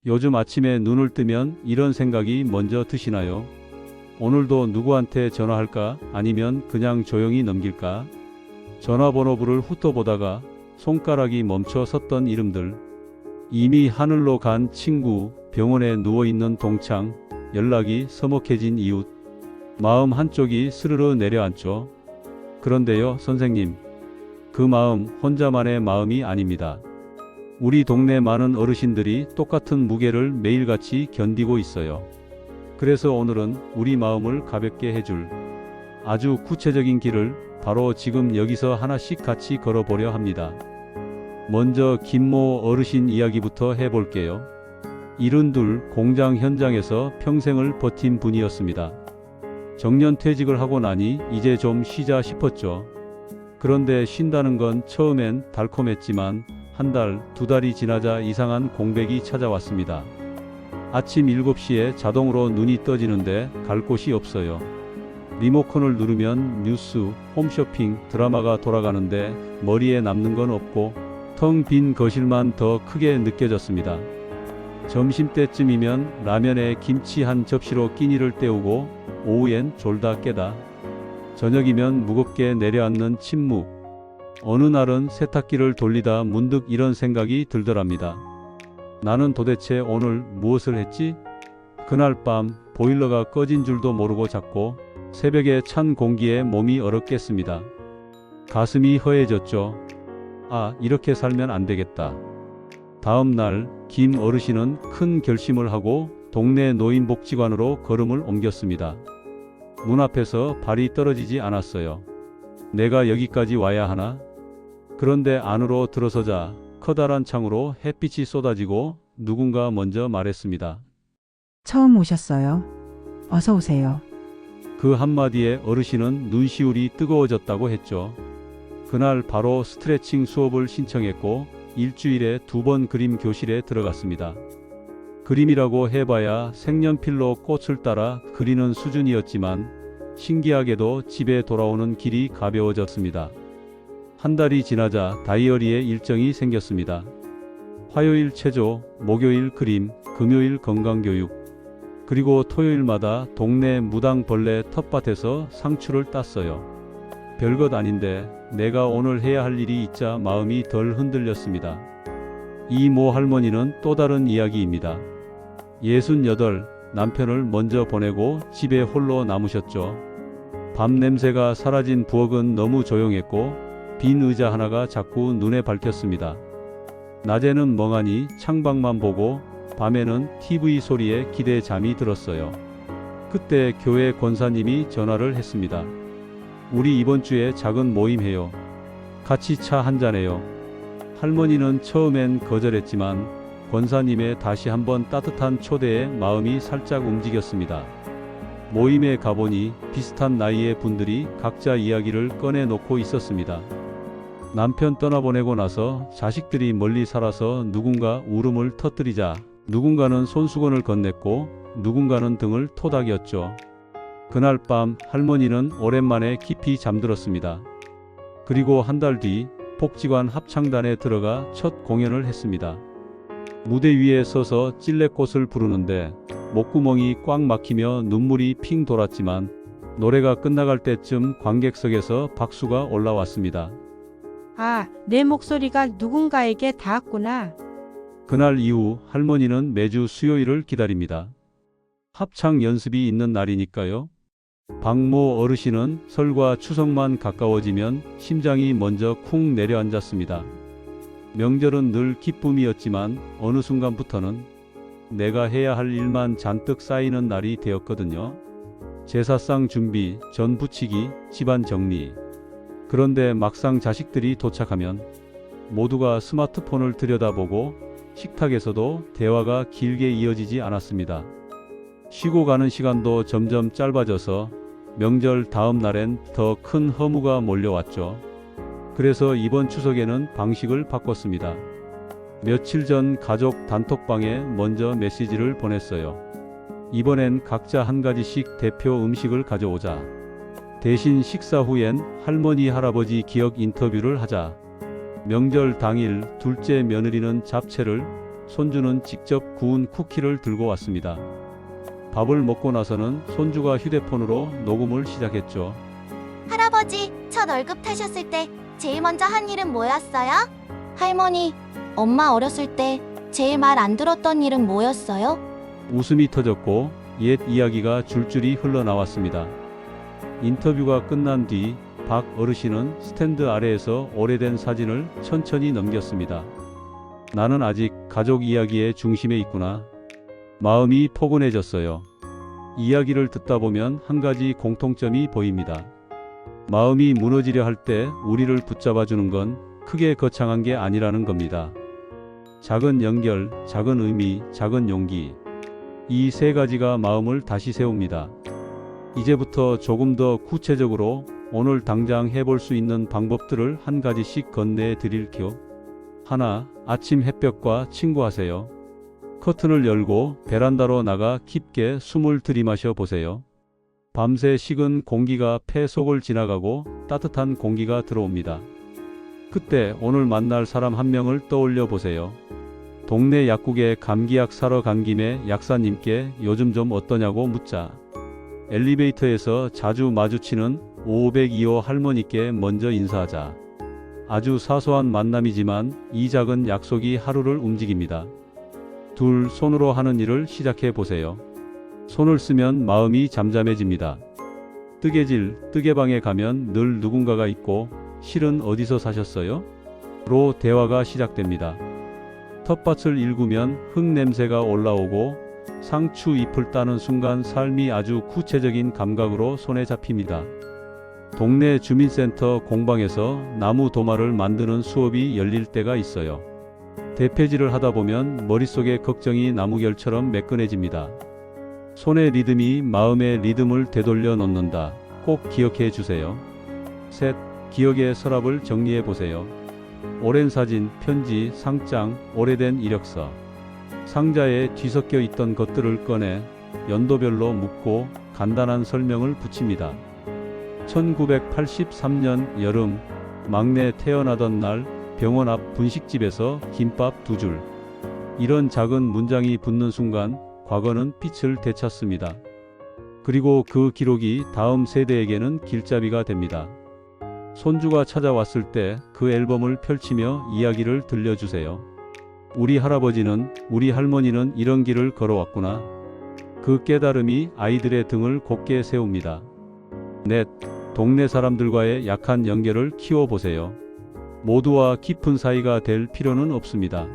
요즘 아침에 눈을 뜨면 이런 생각이 먼저 드시나요? 오늘도 누구한테 전화할까? 아니면 그냥 조용히 넘길까? 전화번호부를 훑어보다가 손가락이 멈춰 섰던 이름들. 이미 하늘로 간 친구, 병원에 누워있는 동창, 연락이 서먹해진 이웃. 마음 한쪽이 스르르 내려앉죠. 그런데요, 선생님. 그 마음 혼자만의 마음이 아닙니다. 우리 동네 많은 어르신들이 똑같은 무게를 매일같이 견디고 있어요. 그래서 오늘은 우리 마음을 가볍게 해줄 아주 구체적인 길을 바로 지금 여기서 하나씩 같이 걸어보려 합니다. 먼저 김모 어르신 이야기부터 해볼게요. 72 공장 현장에서 평생을 버틴 분이었습니다. 정년 퇴직을 하고 나니 이제 좀 쉬자 싶었죠. 그런데 쉰다는 건 처음엔 달콤했지만 한 달, 두 달이 지나자 이상한 공백이 찾아왔습니다. 아침 7시에 자동으로 눈이 떠지는데 갈 곳이 없어요. 리모컨을 누르면 뉴스, 홈쇼핑, 드라마가 돌아가는데 머리에 남는 건 없고 텅 빈 거실만 더 크게 느껴졌습니다. 점심때쯤이면 라면에 김치 한 접시로 끼니를 때우고 오후엔 졸다 깨다. 저녁이면 무겁게 내려앉는 침묵. 어느 날은 세탁기를 돌리다 문득 이런 생각이 들더랍니다. 나는 도대체 오늘 무엇을 했지? 그날 밤 보일러가 꺼진 줄도 모르고 잤고 새벽에 찬 공기에 몸이 얼었겠습니다. 가슴이 허해졌죠. 아, 이렇게 살면 안 되겠다. 다음 날 김 어르신은 큰 결심을 하고 동네 노인복지관으로 걸음을 옮겼습니다. 문 앞에서 발이 떨어지지 않았어요. 내가 여기까지 와야 하나? 그런데 안으로 들어서자 커다란 창으로 햇빛이 쏟아지고 누군가 먼저 말했습니다. 처음 오셨어요. 어서 오세요. 그 한마디에 어르신은 눈시울이 뜨거워졌다고 했죠. 그날 바로 스트레칭 수업을 신청했고 일주일에 2번 그림 교실에 들어갔습니다. 그림이라고 해봐야 색연필로 꽃을 따라 그리는 수준이었지만 신기하게도 집에 돌아오는 길이 가벼워졌습니다. 한 달이 지나자 다이어리에 일정이 생겼습니다. 화요일 체조, 목요일 그림, 금요일 건강교육, 그리고 토요일마다 동네 무당벌레 텃밭에서 상추를 땄어요. 별것 아닌데 내가 오늘 해야 할 일이 있자 마음이 덜 흔들렸습니다. 이모 할머니는 또 다른 이야기입니다. 68, 남편을 먼저 보내고 집에 홀로 남으셨죠. 밤 냄새가 사라진 부엌은 너무 조용했고 빈 의자 하나가 자꾸 눈에 밝혔습니다. 낮에는 멍하니 창밖만 보고 밤에는 TV 소리에 기대 잠이 들었어요. 그때 교회 권사님이 전화를 했습니다. 우리 이번 주에 작은 모임 해요. 같이 차 한잔해요. 할머니는 처음엔 거절했지만 권사님의 다시 한번 따뜻한 초대에 마음이 살짝 움직였습니다. 모임에 가보니 비슷한 나이의 분들이 각자 이야기를 꺼내놓고 있었습니다. 남편 떠나보내고 나서 자식들이 멀리 살아서 누군가 울음을 터뜨리자 누군가는 손수건을 건넸고 누군가는 등을 토닥였죠. 그날 밤 할머니는 오랜만에 깊이 잠들었습니다. 그리고 한 달 뒤 복지관 합창단에 들어가 첫 공연을 했습니다. 무대 위에 서서 찔레꽃을 부르는데 목구멍이 꽉 막히며 눈물이 핑 돌았지만 노래가 끝나갈 때쯤 관객석에서 박수가 올라왔습니다. 아, 내 목소리가 누군가에게 닿았구나. 그날 이후 할머니는 매주 수요일을 기다립니다. 합창 연습이 있는 날이니까요. 박모 어르신은 설과 추석만 가까워지면 심장이 먼저 쿵 내려앉았습니다. 명절은 늘 기쁨이었지만 어느 순간부터는 내가 해야 할 일만 잔뜩 쌓이는 날이 되었거든요. 제사상 준비, 전 부치기, 집안 정리. 그런데 막상 자식들이 도착하면 모두가 스마트폰을 들여다보고 식탁에서도 대화가 길게 이어지지 않았습니다. 쉬고 가는 시간도 점점 짧아져서 명절 다음 날엔 더 큰 허무가 몰려왔죠. 그래서 이번 추석에는 방식을 바꿨습니다. 며칠 전 가족 단톡방에 먼저 메시지를 보냈어요. 이번엔 각자 한 가지씩 대표 음식을 가져오자. 대신 식사 후엔 할머니 할아버지 기억 인터뷰를 하자. 명절 당일 둘째 며느리는 잡채를, 손주는 직접 구운 쿠키를 들고 왔습니다. 밥을 먹고 나서는 손주가 휴대폰으로 녹음을 시작했죠. 할아버지, 첫 월급 타셨을 때 제일 먼저 한 일은 뭐였어요? 할머니, 엄마 어렸을 때 제일 말 안 들었던 일은 뭐였어요? 웃음이 터졌고 옛 이야기가 줄줄이 흘러나왔습니다. 인터뷰가 끝난 뒤 박 어르신은 스탠드 아래에서 오래된 사진을 천천히 넘겼습니다. 나는 아직 가족 이야기의 중심에 있구나. 마음이 포근해졌어요. 이야기를 듣다 보면 한 가지 공통점이 보입니다. 마음이 무너지려 할 때 우리를 붙잡아주는 건 크게 거창한 게 아니라는 겁니다. 작은 연결, 작은 의미, 작은 용기. 이 세 가지가 마음을 다시 세웁니다. 이제부터 조금 더 구체적으로 오늘 당장 해볼 수 있는 방법들을 한 가지씩 건네해 드릴게요. 하나, 아침 햇볕과 친구하세요. 커튼을 열고 베란다로 나가 깊게 숨을 들이마셔 보세요. 밤새 식은 공기가 폐 속을 지나가고 따뜻한 공기가 들어옵니다. 그때 오늘 만날 사람 한 명을 떠올려 보세요. 동네 약국에 감기약 사러 간 김에 약사님께 요즘 좀 어떠냐고 묻자. 엘리베이터에서 자주 마주치는 502호 할머니께 먼저 인사하자. 아주 사소한 만남이지만 이 작은 약속이 하루를 움직입니다. 둘, 손으로 하는 일을 시작해 보세요. 손을 쓰면 마음이 잠잠해집니다. 뜨개질, 뜨개방에 가면 늘 누군가가 있고 실은 어디서 사셨어요? 로 대화가 시작됩니다. 텃밭을 일구면 흙 냄새가 올라오고 상추 잎을 따는 순간 삶이 아주 구체적인 감각으로 손에 잡힙니다. 동네 주민센터 공방에서 나무 도마를 만드는 수업이 열릴 때가 있어요. 대패질을 하다 보면 머릿속의 걱정이 나무결처럼 매끈해집니다. 손의 리듬이 마음의 리듬을 되돌려 놓는다. 꼭 기억해 주세요. 셋, 기억의 서랍을 정리해 보세요. 오랜 사진, 편지, 상장, 오래된 이력서. 상자에 뒤섞여 있던 것들을 꺼내 연도별로 묶고 간단한 설명을 붙입니다. 1983년 여름, 막내 태어나던 날 병원 앞 분식집에서 김밥 2줄. 이런 작은 문장이 붙는 순간 과거는 빛을 되찾습니다. 그리고 그 기록이 다음 세대에게는 길잡이가 됩니다. 손주가 찾아왔을 때 그 앨범을 펼치며 이야기를 들려주세요. 우리 할아버지는, 우리 할머니는 이런 길을 걸어왔구나. 그 깨달음이 아이들의 등을 곧게 세웁니다. 넷, 동네 사람들과의 약한 연결을 키워보세요. 모두와 깊은 사이가 될 필요는 없습니다.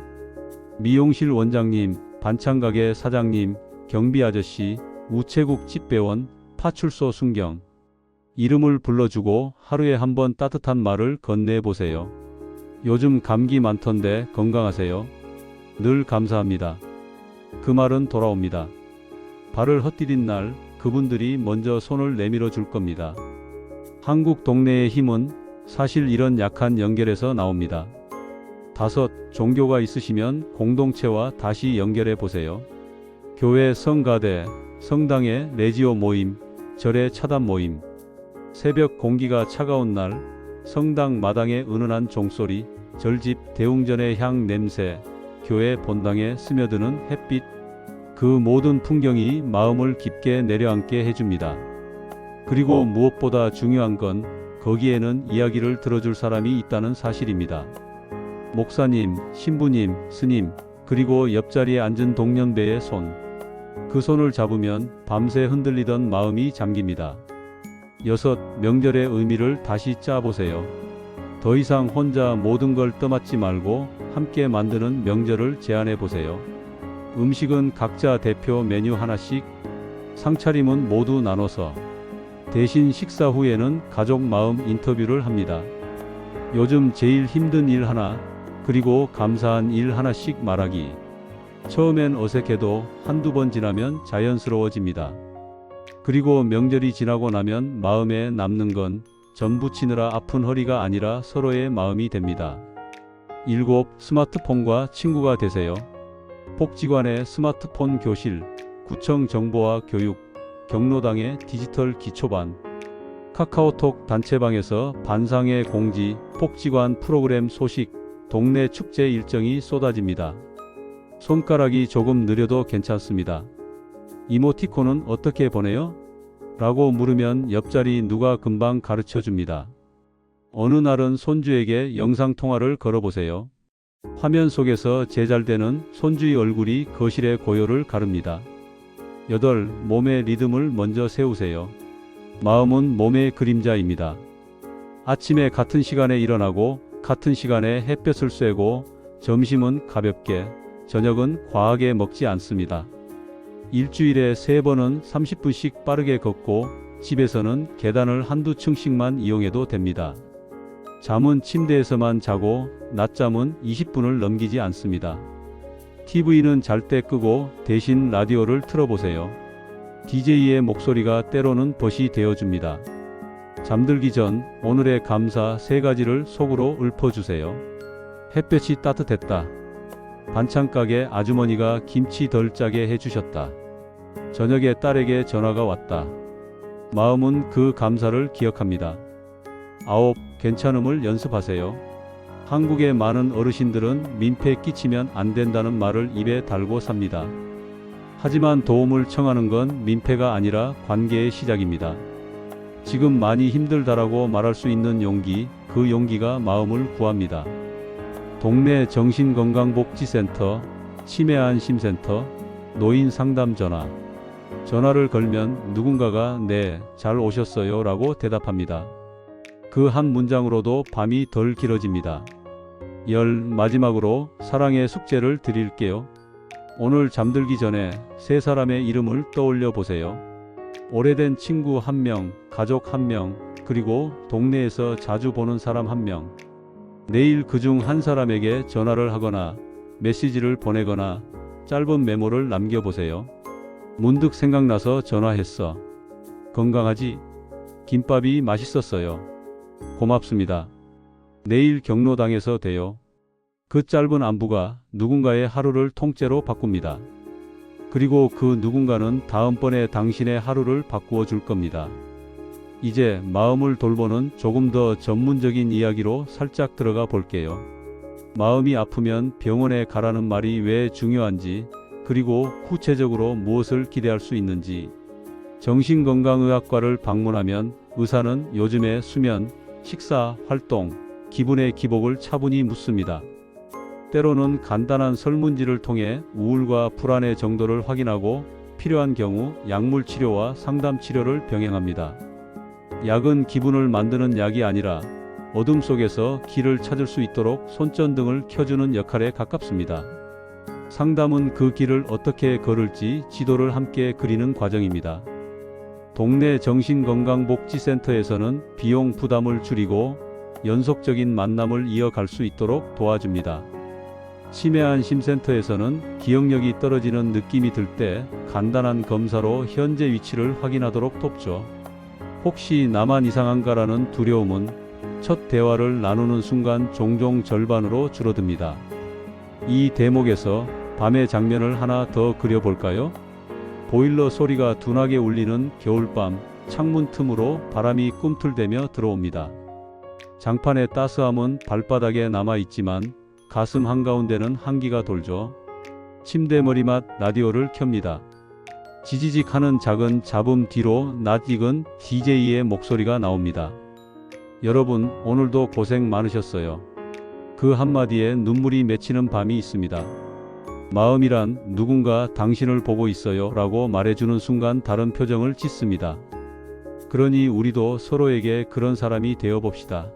미용실 원장님, 반찬가게 사장님, 경비 아저씨, 우체국 집배원, 파출소 순경. 이름을 불러주고 하루에 한 번 따뜻한 말을 건네보세요. 요즘 감기 많던데 건강하세요? 늘 감사합니다. 그 말은 돌아옵니다. 발을 헛디딘 날 그분들이 먼저 손을 내밀어 줄 겁니다. 한국 동네의 힘은 사실 이런 약한 연결에서 나옵니다. 다섯, 종교가 있으시면 공동체와 다시 연결해 보세요. 교회 성가대, 성당의 레지오 모임, 절의 차단 모임. 새벽 공기가 차가운 날, 성당 마당의 은은한 종소리, 절집 대웅전의 향 냄새, 교회 본당에 스며드는 햇빛. 그 모든 풍경이 마음을 깊게 내려앉게 해줍니다. 그리고 무엇보다 중요한 건 거기에는 이야기를 들어줄 사람이 있다는 사실입니다. 목사님, 신부님, 스님, 그리고 옆자리에 앉은 동년배의 손. 그 손을 잡으면 밤새 흔들리던 마음이 잠깁니다. 여섯, 명절의 의미를 다시 짜보세요. 더 이상 혼자 모든 걸 떠맡지 말고 함께 만드는 명절을 제안해 보세요. 음식은 각자 대표 메뉴 하나씩, 상차림은 모두 나눠서. 대신 식사 후에는 가족 마음 인터뷰를 합니다. 요즘 제일 힘든 일 하나, 그리고 감사한 일 하나씩 말하기. 처음엔 어색해도 한두 번 지나면 자연스러워집니다. 그리고 명절이 지나고 나면 마음에 남는 건 전 부치느라 아픈 허리가 아니라 서로의 마음이 됩니다. 일곱, 스마트폰과 친구가 되세요. 복지관의 스마트폰 교실, 구청 정보화 교육, 경로당의 디지털 기초반, 카카오톡 단체방에서 반상회 공지, 복지관 프로그램 소식, 동네 축제 일정이 쏟아집니다. 손가락이 조금 느려도 괜찮습니다. 이모티콘은 어떻게 보내요? 라고 물으면 옆자리 누가 금방 가르쳐 줍니다. 어느 날은 손주에게 영상통화를 걸어보세요. 화면 속에서 제잘되는 손주의 얼굴이 거실의 고요를 가릅니다. 8. 몸의 리듬을 먼저 세우세요. 마음은 몸의 그림자입니다. 아침에 같은 시간에 일어나고 같은 시간에 햇볕을 쐬고 점심은 가볍게, 저녁은 과하게 먹지 않습니다. 일주일에 3번은 30분씩 빠르게 걷고 집에서는 계단을 한두 층씩만 이용해도 됩니다. 잠은 침대에서만 자고 낮잠은 20분을 넘기지 않습니다. TV는 잘 때 끄고 대신 라디오를 틀어보세요. DJ의 목소리가 때로는 벗이 되어줍니다. 잠들기 전 오늘의 감사 3가지를 속으로 읊어주세요. 햇볕이 따뜻했다. 반찬가게 아주머니가 김치 덜 짜게 해주셨다. 저녁에 딸에게 전화가 왔다. 마음은 그 감사를 기억합니다. 9. 괜찮음을 연습하세요. 한국의 많은 어르신들은 민폐 끼치면 안 된다는 말을 입에 달고 삽니다. 하지만 도움을 청하는 건 민폐가 아니라 관계의 시작입니다. 지금 많이 힘들다라고 말할 수 있는 용기, 그 용기가 마음을 구합니다. 동네 정신건강복지센터, 치매안심센터, 노인상담 전화. 전화를 걸면 누군가가 네, 잘 오셨어요 라고 대답합니다. 그 한 문장으로도 밤이 덜 길어집니다. 10. 마지막으로 사랑의 숙제를 드릴게요. 오늘 잠들기 전에 3사람의 이름을 떠올려 보세요. 오래된 친구 1명, 가족 1명, 그리고 동네에서 자주 보는 사람 1명. 내일 그중 한 사람에게 전화를 하거나 메시지를 보내거나 짧은 메모를 남겨보세요. 문득 생각나서 전화했어. 건강하지? 김밥이 맛있었어요. 고맙습니다. 내일 경로당에서 돼요. 그 짧은 안부가 누군가의 하루를 통째로 바꿉니다. 그리고 그 누군가는 다음번에 당신의 하루를 바꾸어 줄 겁니다. 이제 마음을 돌보는 조금 더 전문적인 이야기로 살짝 들어가 볼게요. 마음이 아프면 병원에 가라는 말이 왜 중요한지, 그리고 구체적으로 무엇을 기대할 수 있는지. 정신건강의학과를 방문하면 의사는 요즘의 수면, 식사, 활동, 기분의 기복을 차분히 묻습니다. 때로는 간단한 설문지를 통해 우울과 불안의 정도를 확인하고 필요한 경우 약물 치료와 상담 치료를 병행합니다. 약은 기분을 만드는 약이 아니라 어둠 속에서 길을 찾을 수 있도록 손전등을 켜주는 역할에 가깝습니다. 상담은 그 길을 어떻게 걸을지 지도를 함께 그리는 과정입니다. 동네 정신건강복지센터에서는 비용 부담을 줄이고 연속적인 만남을 이어갈 수 있도록 도와줍니다. 치매안심센터에서는 기억력이 떨어지는 느낌이 들 때 간단한 검사로 현재 위치를 확인하도록 돕죠. 혹시 나만 이상한가라는 두려움은 첫 대화를 나누는 순간 종종 절반으로 줄어듭니다. 이 대목에서 밤의 장면을 하나 더 그려볼까요? 보일러 소리가 둔하게 울리는 겨울밤, 창문 틈으로 바람이 꿈틀대며 들어옵니다. 장판의 따스함은 발바닥에 남아있지만 가슴 한가운데는 한기가 돌죠. 침대 머리맡 라디오를 켭니다. 지지직 하는 작은 잡음 뒤로 낯익은 DJ의 목소리가 나옵니다. 여러분, 오늘도 고생 많으셨어요. 그 한마디에 눈물이 맺히는 밤이 있습니다. 마음이란 누군가 당신을 보고 있어요 라고 말해주는 순간 다른 표정을 짓습니다. 그러니 우리도 서로에게 그런 사람이 되어봅시다.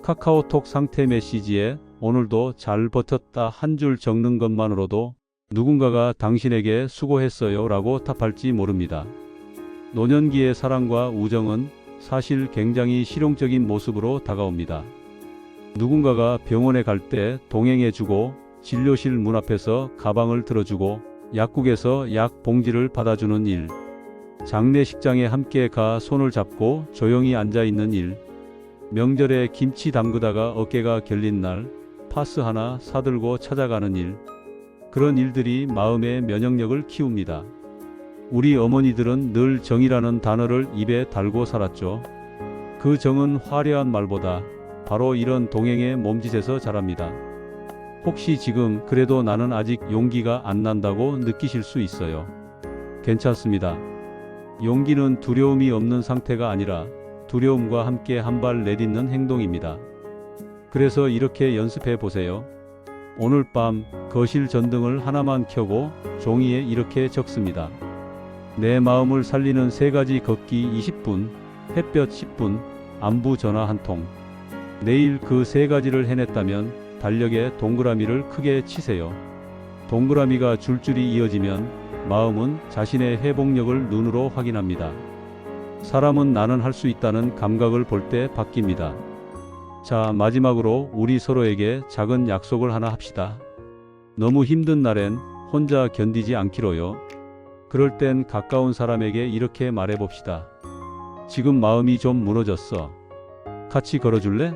카카오톡 상태 메시지에 오늘도 잘 버텼다 한 줄 적는 것만으로도 누군가가 당신에게 수고했어요 라고 답할지 모릅니다. 노년기의 사랑과 우정은 사실 굉장히 실용적인 모습으로 다가옵니다. 누군가가 병원에 갈 때 동행해주고 진료실 문 앞에서 가방을 들어주고 약국에서 약 봉지를 받아주는 일, 장례식장에 함께 가 손을 잡고 조용히 앉아있는 일, 명절에 김치 담그다가 어깨가 결린 날 파스 하나 사들고 찾아가는 일, 그런 일들이 마음의 면역력을 키웁니다. 우리 어머니들은 늘 정이라는 단어를 입에 달고 살았죠. 그 정은 화려한 말보다 바로 이런 동행의 몸짓에서 자랍니다. 혹시 지금 그래도 나는 아직 용기가 안 난다고 느끼실 수 있어요. 괜찮습니다. 용기는 두려움이 없는 상태가 아니라 두려움과 함께 한 발 내딛는 행동입니다. 그래서 이렇게 연습해 보세요. 오늘 밤 거실 전등을 하나만 켜고 종이에 이렇게 적습니다. 내 마음을 살리는 3가지 걷기 20분, 햇볕 10분, 안부 전화 한 통. 내일 그 3가지를 해냈다면 달력에 동그라미를 크게 치세요. 동그라미가 줄줄이 이어지면 마음은 자신의 회복력을 눈으로 확인합니다. 사람은 나는 할 수 있다는 감각을 볼 때 바뀝니다. 자, 마지막으로 우리 서로에게 작은 약속을 하나 합시다. 너무 힘든 날엔 혼자 견디지 않기로요. 그럴 땐 가까운 사람에게 이렇게 말해봅시다. 지금 마음이 좀 무너졌어. 같이 걸어줄래?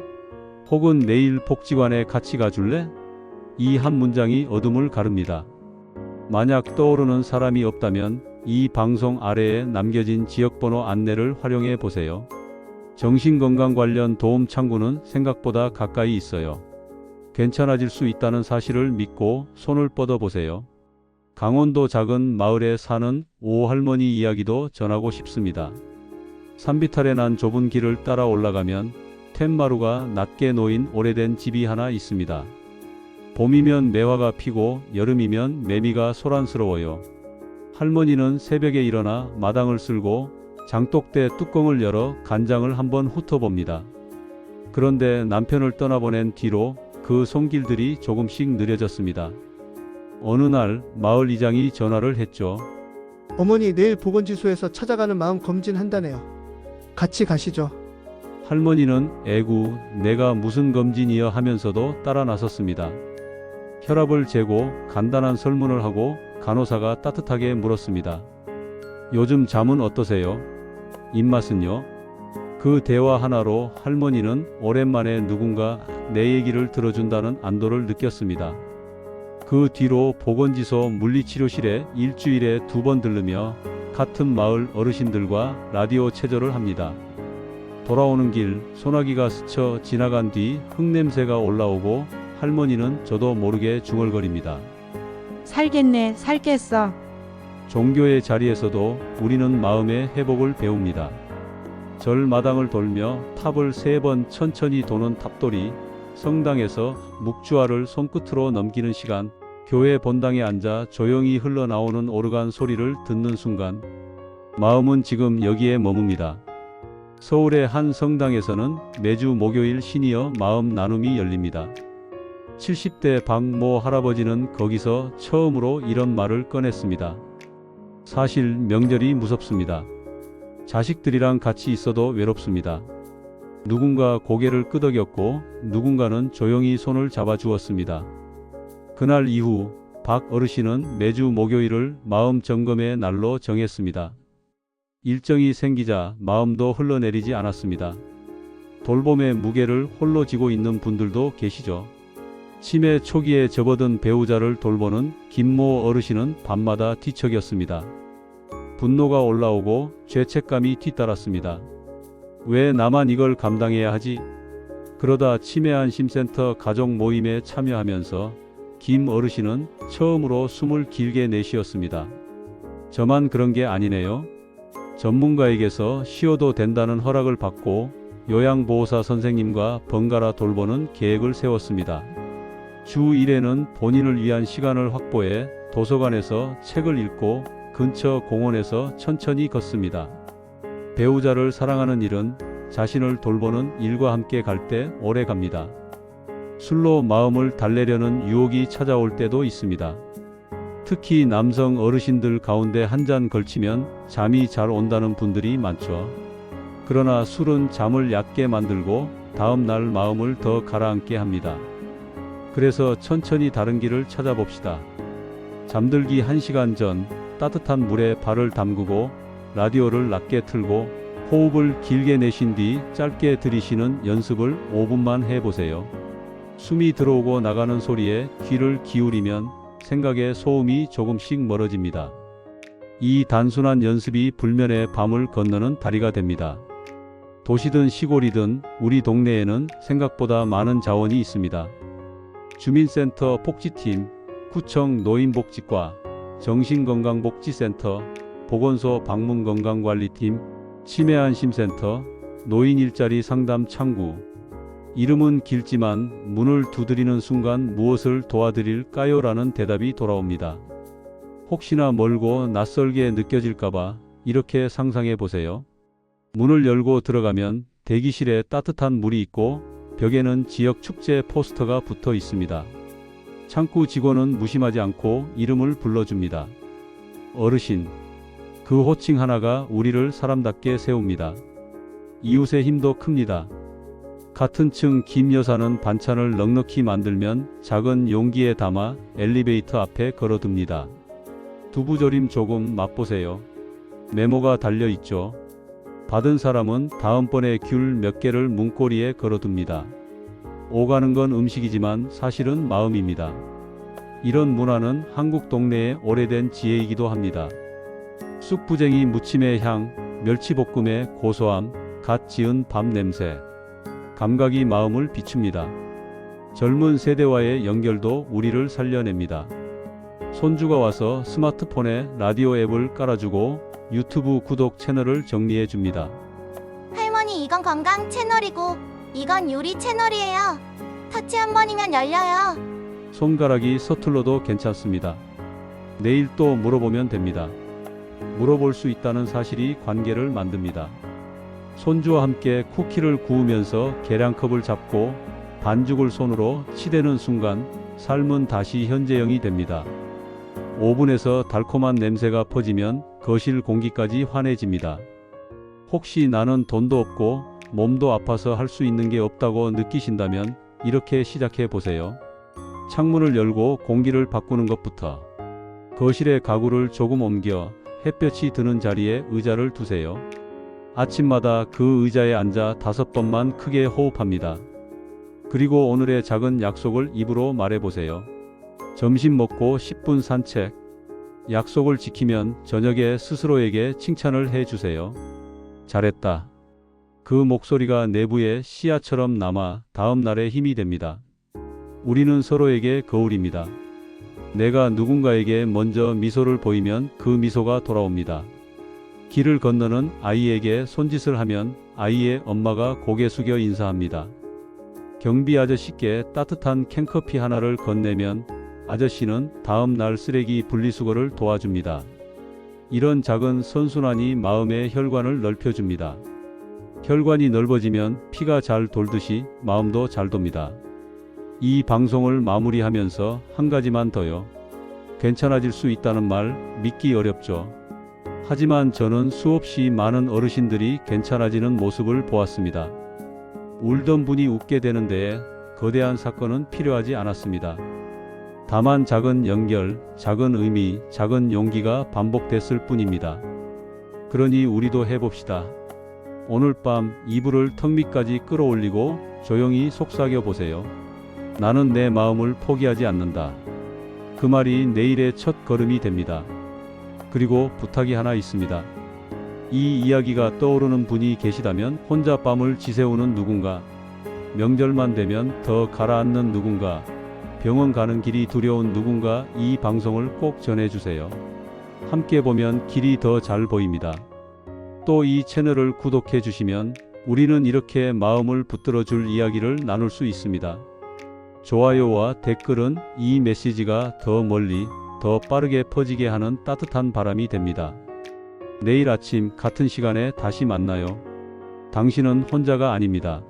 혹은 내일 복지관에 같이 가줄래? 이 한 문장이 어둠을 가릅니다. 만약 떠오르는 사람이 없다면 이 방송 아래에 남겨진 지역번호 안내를 활용해 보세요. 정신건강 관련 도움 창구는 생각보다 가까이 있어요. 괜찮아질 수 있다는 사실을 믿고 손을 뻗어 보세요. 강원도 작은 마을에 사는 오 할머니 이야기도 전하고 싶습니다. 산비탈에 난 좁은 길을 따라 올라가면 텐마루가 낮게 놓인 오래된 집이 하나 있습니다. 봄이면 매화가 피고 여름이면 매미가 소란스러워요. 할머니는 새벽에 일어나 마당을 쓸고 장독대 뚜껑을 열어 간장을 한번 훑어봅니다. 그런데 남편을 떠나보낸 뒤로 그 손길들이 조금씩 느려졌습니다. 어느 날 마을 이장이 전화를 했죠. 어머니 내일 보건지소에서 찾아가는 마음 검진한다네요. 같이 가시죠. 할머니는 에구, 내가 무슨 검진이여 하면서도 따라 나섰습니다. 혈압을 재고 간단한 설문을 하고 간호사가 따뜻하게 물었습니다. 요즘 잠은 어떠세요? 입맛은요? 그 대화 하나로 할머니는 오랜만에 누군가 내 얘기를 들어준다는 안도를 느꼈습니다. 그 뒤로 보건지소 물리치료실에 일주일에 2번 들르며 같은 마을 어르신들과 라디오 체조를 합니다. 돌아오는 길 소나기가 스쳐 지나간 뒤 흙냄새가 올라오고 할머니는 저도 모르게 중얼거립니다. 살겠네, 살겠어. 종교의 자리에서도 우리는 마음의 회복을 배웁니다. 절 마당을 돌며 탑을 3번 천천히 도는 탑돌이, 성당에서 묵주화를 손끝으로 넘기는 시간, 교회 본당에 앉아 조용히 흘러나오는 오르간 소리를 듣는 순간, 마음은 지금 여기에 머뭅니다. 서울의 한 성당에서는 매주 목요일 시니어 마음 나눔이 열립니다. 70대 박모 할아버지는 거기서 처음으로 이런 말을 꺼냈습니다. 사실 명절이 무섭습니다. 자식들이랑 같이 있어도 외롭습니다. 누군가 고개를 끄덕였고 누군가는 조용히 손을 잡아주었습니다. 그날 이후 박 어르신은 매주 목요일을 마음 점검의 날로 정했습니다. 일정이 생기자 마음도 흘러내리지 않았습니다. 돌봄의 무게를 홀로 지고 있는 분들도 계시죠. 치매 초기에 접어든 배우자를 돌보는 김모 어르신은 밤마다 뒤척였습니다. 분노가 올라오고 죄책감이 뒤따랐습니다. 왜 나만 이걸 감당해야 하지? 그러다 치매안심센터 가족 모임에 참여하면서 김 어르신은 처음으로 숨을 길게 내쉬었습니다. 저만 그런 게 아니네요. 전문가에게서 쉬어도 된다는 허락을 받고 요양보호사 선생님과 번갈아 돌보는 계획을 세웠습니다. 주 1회는 본인을 위한 시간을 확보해 도서관에서 책을 읽고 근처 공원에서 천천히 걷습니다. 배우자를 사랑하는 일은 자신을 돌보는 일과 함께 갈 때 오래 갑니다. 술로 마음을 달래려는 유혹이 찾아올 때도 있습니다. 특히 남성 어르신들 가운데 한 잔 걸치면 잠이 잘 온다는 분들이 많죠. 그러나 술은 잠을 얕게 만들고 다음 날 마음을 더 가라앉게 합니다. 그래서 천천히 다른 길을 찾아봅시다. 잠들기 1시간 전 따뜻한 물에 발을 담그고 라디오를 낮게 틀고 호흡을 길게 내쉰 뒤 짧게 들이쉬는 연습을 5분만 해보세요. 숨이 들어오고 나가는 소리에 귀를 기울이면 생각의 소음이 조금씩 멀어집니다. 이 단순한 연습이 불면의 밤을 건너는 다리가 됩니다. 도시든 시골이든 우리 동네에는 생각보다 많은 자원이 있습니다. 주민센터 복지팀, 구청 노인복지과, 정신건강복지센터, 보건소 방문건강관리팀, 치매안심센터, 노인 일자리 상담 창구. 이름은 길지만 문을 두드리는 순간 무엇을 도와드릴까요? 라는 대답이 돌아옵니다. 혹시나 멀고 낯설게 느껴질까봐 이렇게 상상해 보세요. 문을 열고 들어가면 대기실에 따뜻한 물이 있고 벽에는 지역 축제 포스터가 붙어 있습니다. 창구 직원은 무심하지 않고 이름을 불러줍니다. 어르신. 그 호칭 하나가 우리를 사람답게 세웁니다. 이웃의 힘도 큽니다. 같은 층 김 여사는 반찬을 넉넉히 만들면 작은 용기에 담아 엘리베이터 앞에 걸어둡니다. 두부조림 조금 맛보세요. 메모가 달려 있죠. 받은 사람은 다음번에 귤 몇 개를 문고리에 걸어둡니다. 오가는 건 음식이지만 사실은 마음입니다. 이런 문화는 한국 동네의 오래된 지혜이기도 합니다. 쑥부쟁이 무침의 향, 멸치볶음의 고소함, 갓 지은 밥 냄새. 감각이 마음을 비춥니다. 젊은 세대와의 연결도 우리를 살려냅니다. 손주가 와서 스마트폰에 라디오 앱을 깔아주고 유튜브 구독 채널을 정리해 줍니다. 할머니, 이건 건강 채널이고 이건 요리 채널이에요. 터치 한 번이면 열려요. 손가락이 서툴러도 괜찮습니다. 내일 또 물어보면 됩니다. 물어볼 수 있다는 사실이 관계를 만듭니다. 손주와 함께 쿠키를 구우면서 계량컵을 잡고 반죽을 손으로 치대는 순간 삶은 다시 현재형이 됩니다. 오븐에서 달콤한 냄새가 퍼지면 거실 공기까지 환해집니다. 혹시 나는 돈도 없고 몸도 아파서 할 수 있는 게 없다고 느끼신다면 이렇게 시작해 보세요. 창문을 열고 공기를 바꾸는 것부터. 거실의 가구를 조금 옮겨 햇볕이 드는 자리에 의자를 두세요. 아침마다 그 의자에 앉아 5번만 크게 호흡합니다. 그리고 오늘의 작은 약속을 입으로 말해보세요. 점심 먹고 10분 산책. 약속을 지키면 저녁에 스스로에게 칭찬을 해주세요. 잘했다. 그 목소리가 내부에 씨앗처럼 남아 다음 날의 힘이 됩니다. 우리는 서로에게 거울입니다. 내가 누군가에게 먼저 미소를 보이면 그 미소가 돌아옵니다. 길을 건너는 아이에게 손짓을 하면 아이의 엄마가 고개 숙여 인사합니다. 경비 아저씨께 따뜻한 캔커피 하나를 건네면 아저씨는 다음 날 쓰레기 분리수거를 도와줍니다. 이런 작은 선순환이 마음의 혈관을 넓혀줍니다. 혈관이 넓어지면 피가 잘 돌듯이 마음도 잘 돕니다. 이 방송을 마무리하면서 한 가지만 더요. 괜찮아질 수 있다는 말 믿기 어렵죠. 하지만 저는 수없이 많은 어르신들이 괜찮아지는 모습을 보았습니다. 울던 분이 웃게 되는 데에 거대한 사건은 필요하지 않았습니다. 다만 작은 연결, 작은 의미, 작은 용기가 반복됐을 뿐입니다. 그러니 우리도 해봅시다. 오늘 밤 이불을 턱 밑까지 끌어올리고 조용히 속삭여 보세요. 나는 내 마음을 포기하지 않는다. 그 말이 내일의 첫 걸음이 됩니다. 그리고 부탁이 하나 있습니다. 이 이야기가 떠오르는 분이 계시다면 혼자 밤을 지새우는 누군가, 명절만 되면 더 가라앉는 누군가, 병원 가는 길이 두려운 누군가 이 방송을 꼭 전해주세요. 함께 보면 길이 더 잘 보입니다. 또 이 채널을 구독해 주시면 우리는 이렇게 마음을 붙들어 줄 이야기를 나눌 수 있습니다. 좋아요와 댓글은 이 메시지가 더 멀리, 더 빠르게 퍼지게 하는 따뜻한 바람이 됩니다. 내일 아침 같은 시간에 다시 만나요. 당신은 혼자가 아닙니다.